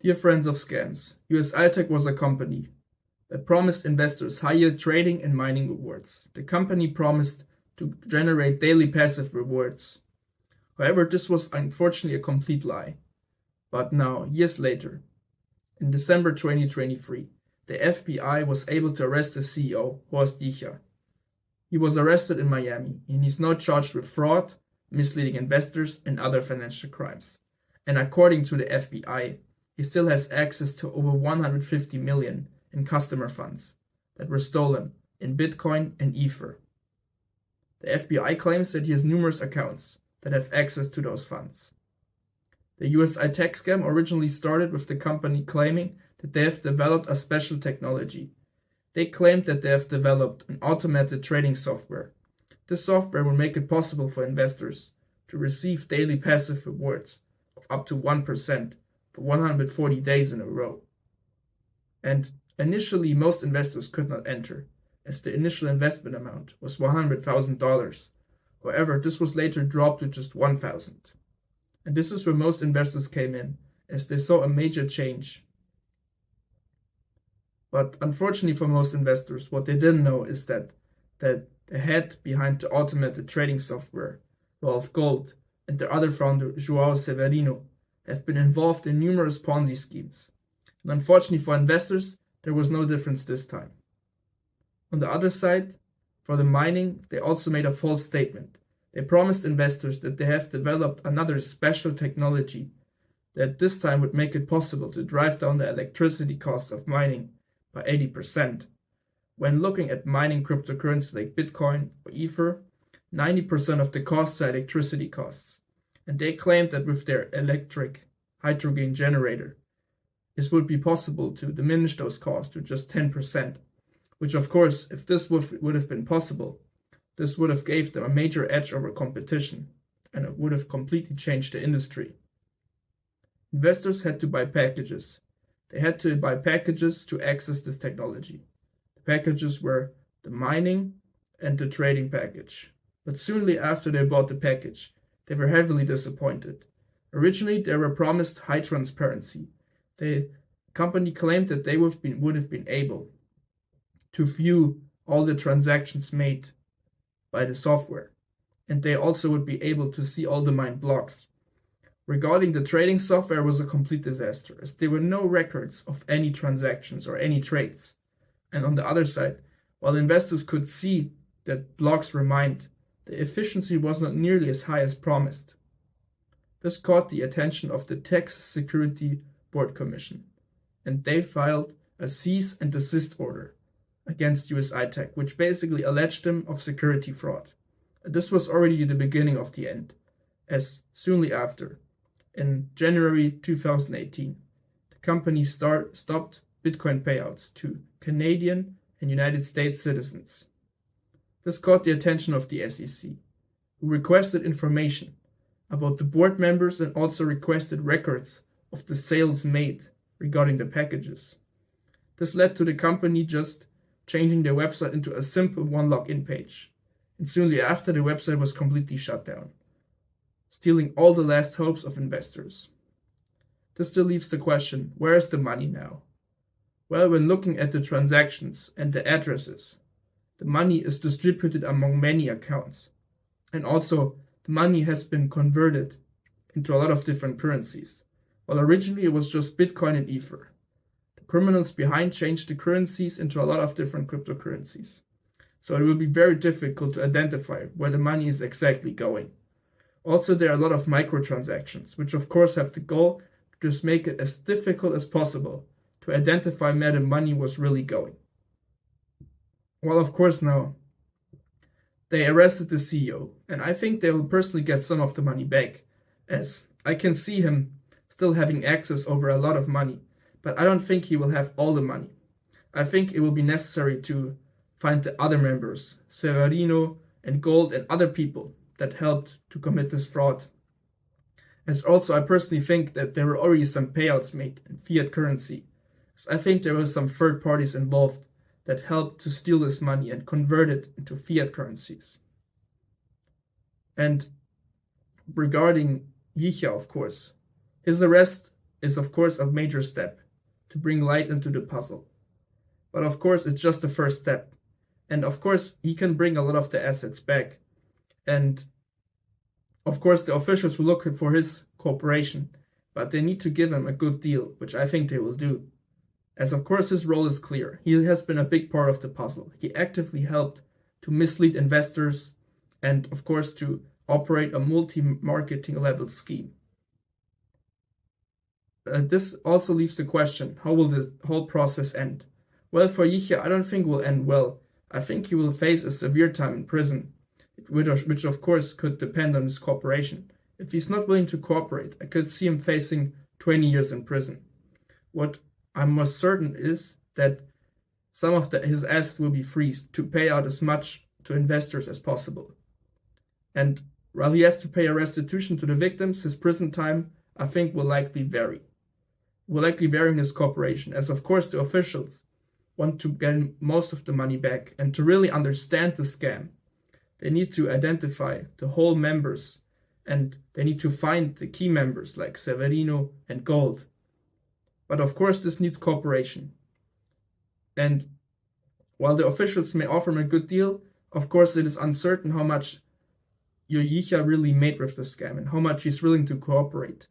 Dear friends of scams, USI Tech was a company that promised investors high-yield trading and mining rewards. The company promised to generate daily passive rewards. However, this was unfortunately a complete lie. But now, years later, in December 2023, the FBI was able to arrest the CEO, Horst Jicha. He was arrested in Miami, and he's now charged with fraud, misleading investors, and other financial crimes. And according to the FBI, he still has access to over 150 million in customer funds that were stolen in Bitcoin and Ether. The FBI claims that he has numerous accounts that have access to those funds. The USI Tech Scam originally started with the company claiming that they have developed a special technology. They claimed that they have developed an automated trading software. This software will make it possible for investors to receive daily passive rewards of up to 1% for 140 days in a row. And initially, most investors could not enter, as the initial investment amount was $100,000. However, this was later dropped to just $1,000. And this is where most investors came in, as they saw a major change. But unfortunately for most investors, what they didn't know is that the head behind the automated trading software, Rolf Gold, and their other founder, João Severino, have been involved in numerous Ponzi schemes. And unfortunately for investors, there was no difference this time. On the other side, for the mining, they also made a false statement. They promised investors that they have developed another special technology that this time would make it possible to drive down the electricity costs of mining by 80%. When looking at mining cryptocurrencies like Bitcoin or Ether, 90% of the costs are electricity costs. And they claimed that with their electric hydrogen generator, this would be possible to diminish those costs to just 10%, which of course, if this would have been possible, this would have gave them a major edge over competition, and it would have completely changed the industry. Investors had to buy packages. They had to buy packages to access this technology. The packages were the mining and the trading package. But soon after they bought the package, they were heavily disappointed. Originally, they were promised high transparency. The company claimed that they would have been able to view all the transactions made by the software, and they also would be able to see all the mined blocks. Regarding the trading software, was a complete disaster, as there were no records of any transactions or any trades. And on the other side, while investors could see that blocks were mined, the efficiency was not nearly as high as promised. This caught the attention of the Tax Security Board Commission, and they filed a cease and desist order against USI Tech, which basically alleged them of security fraud. This was already the beginning of the end, as soon after, in January 2018, the company stopped Bitcoin payouts to Canadian and United States citizens. This caught the attention of the SEC, who requested information about the board members and also requested records of the sales made regarding the packages. This led to the company just changing their website into a simple one login page, and soon after the website was completely shut down, stealing all the last hopes of investors. This still leaves the question, where is the money now? Well, when looking at the transactions and the addresses, the money is distributed among many accounts, and also the money has been converted into a lot of different currencies, while originally it was just Bitcoin and Ether. Criminals behind changed the currencies into a lot of different cryptocurrencies. So it will be very difficult to identify where the money is exactly going. Also, there are a lot of microtransactions, which of course have the goal to just make it as difficult as possible to identify where the money was really going. Well, of course now, they arrested the CEO, and I think they will personally get some of the money back, as I can see him still having access over a lot of money. But I don't think he will have all the money. I think it will be necessary to find the other members, Severino and Gold and other people that helped to commit this fraud. As also, I personally think that there were already some payouts made in fiat currency. So I think there were some third parties involved that helped to steal this money and convert it into fiat currencies. And regarding Jicha, of course, his arrest is of course a major step to bring light into the puzzle. But of course, it's just the first step. And of course, he can bring a lot of the assets back. And of course, the officials will look for his cooperation, but they need to give him a good deal, which I think they will do. As of course, his role is clear. He has been a big part of the puzzle. He actively helped to mislead investors and of course to operate a multi-marketing level scheme. This also leaves the question, how will this whole process end? Well, for Yichia, I don't think will end well. I think he will face a severe time in prison, which of course could depend on his cooperation. If he's not willing to cooperate, I could see him facing 20 years in prison. What I'm most certain is that some of his assets will be freezed to pay out as much to investors as possible. And while he has to pay a restitution to the victims, his prison time, I think, will likely vary. Will likely vary in his cooperation, as of course the officials want to get most of the money back. And to really understand the scam, they need to identify the whole members and they need to find the key members like Severino and Gold. But of course this needs cooperation. And while the officials may offer him a good deal, of course it is uncertain how much Yichia really made with the scam and how much he's willing to cooperate.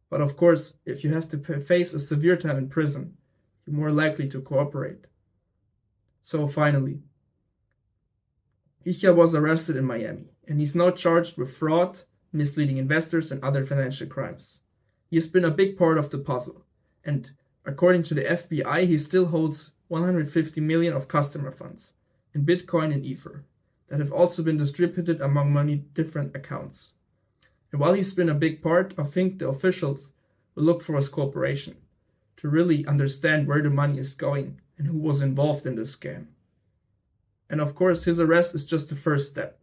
But of course, if you have to face a severe time in prison, you're more likely to cooperate. So finally, Yichia was arrested in Miami, and he's now charged with fraud, misleading investors, and other financial crimes. He has been a big part of the puzzle, and according to the FBI, he still holds 150 million of customer funds in Bitcoin and Ether that have also been distributed among many different accounts. And while he's been a big part, I think the officials will look for his cooperation to really understand where the money is going and who was involved in the scam. And of course, his arrest is just the first step.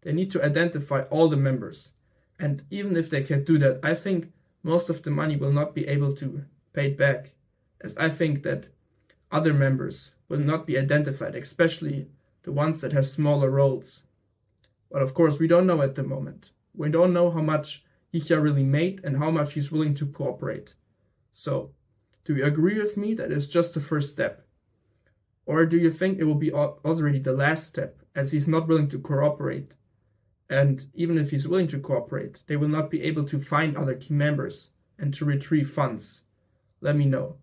They need to identify all the members. And even if they can do that, I think most of the money will not be able to pay it back, as I think that other members will not be identified, especially the ones that have smaller roles. But of course, we don't know at the moment. We don't know how much Yichia really made and how much he's willing to cooperate. So, do you agree with me that it's just the first step? Or do you think it will be already the last step, as he's not willing to cooperate? And even if he's willing to cooperate, they will not be able to find other key members and to retrieve funds. Let me know.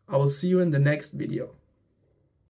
I will see you in the next video.